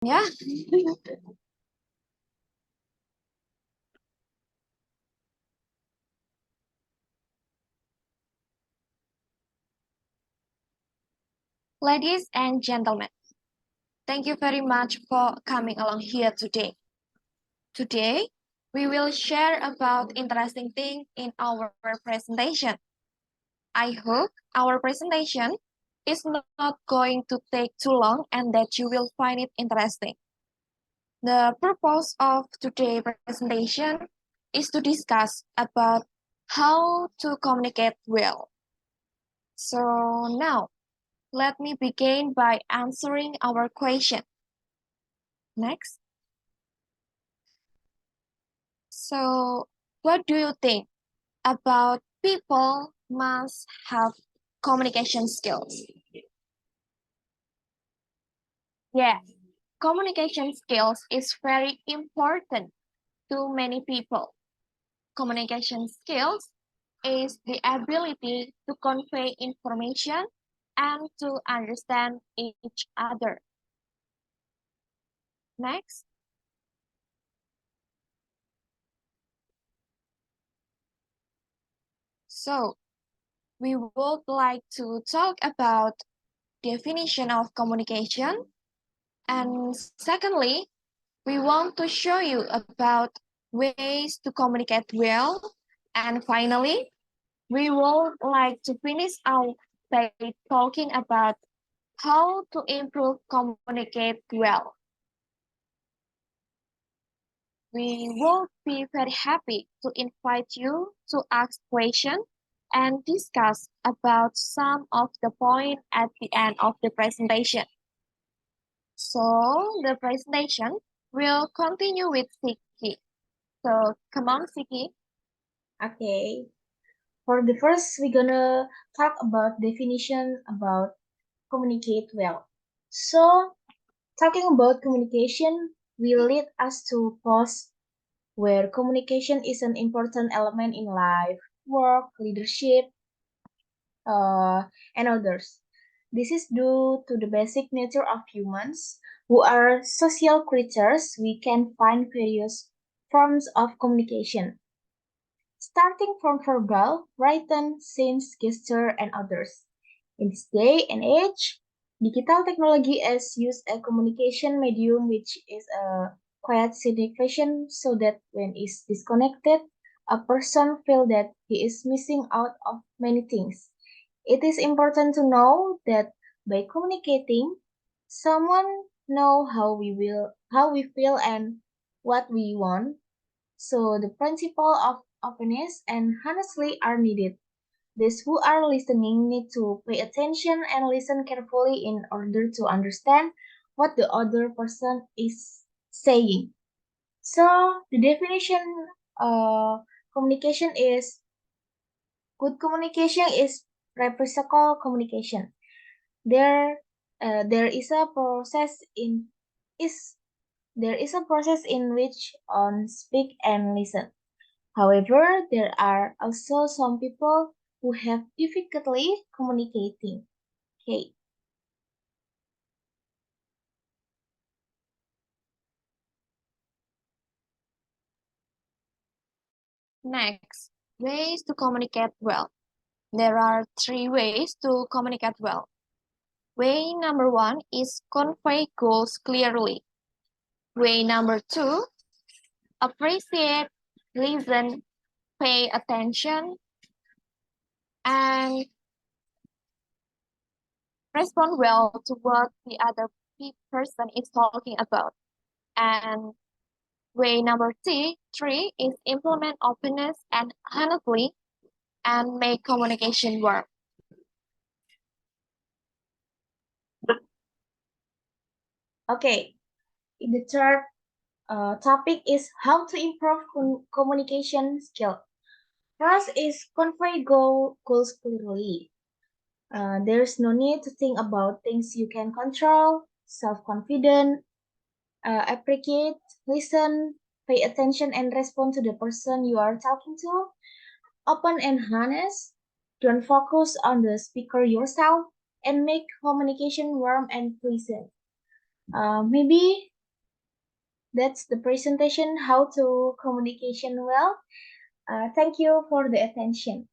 Yeah. Ladies and gentlemen, thank you very much for coming along here today. Today, we will share about interesting thing in our presentation. I hope our presentation is not going to take too long and that you will find it interesting. The purpose of today's presentation is to discuss about how to communicate well. So now, let me begin by answering our question. Next. So, what do you think about people must have communication skills? Yeah, communication skills is very important to many people. Communication skills is the ability to convey information and to understand each other. Next. So, we would like to talk about definition of communication. And secondly, we want to show you about ways to communicate well. And finally, we would like to finish out by talking about how to improve communicate well. We will be very happy to invite you to ask questions and discuss about some of the points at the end of the presentation. So the presentation will continue with Sigi. So come on, Sigi. Okay. For the first, we're gonna talk about definition about communicate well. So, talking about communication will lead us to pause where communication is an important element in life, work, leadership, and others. This is due to the basic nature of humans, who are social creatures. We can find various forms of communication, starting from verbal, written, signs, gesture, and others. In this day and age, digital technology is used as a communication medium which is a quiet signification so that when is disconnected, a person feel that he is missing out of many things. It is important to know that by communicating, someone know how we feel and what we want. So the principle of openness and honestly are needed. Those who are listening need to pay attention and listen carefully in order to understand what the other person is saying. So the definition of communication is good communication is reciprocal communication. There, there is a process in is there is a process in which on speak and listen. However, there are also some people who have difficulty communicating. Okay. Next, ways to communicate well. There are 3 ways to communicate well. Way number 1 is convey goals clearly. Way number 2, appreciate, listen, pay attention, and respond well to what the other person is talking about. And way number three is implement openness and honestly and make communication work. Okay. The third topic is how to improve communication skill. First is convey goals clearly. There's no need to think about things you can control, self-confident, appreciate, listen, pay attention and respond to the person you are talking to. Open and honest. Don't focus on the speaker yourself and make communication warm and pleasant. Maybe that's the presentation how to communication well. Thank you for the attention.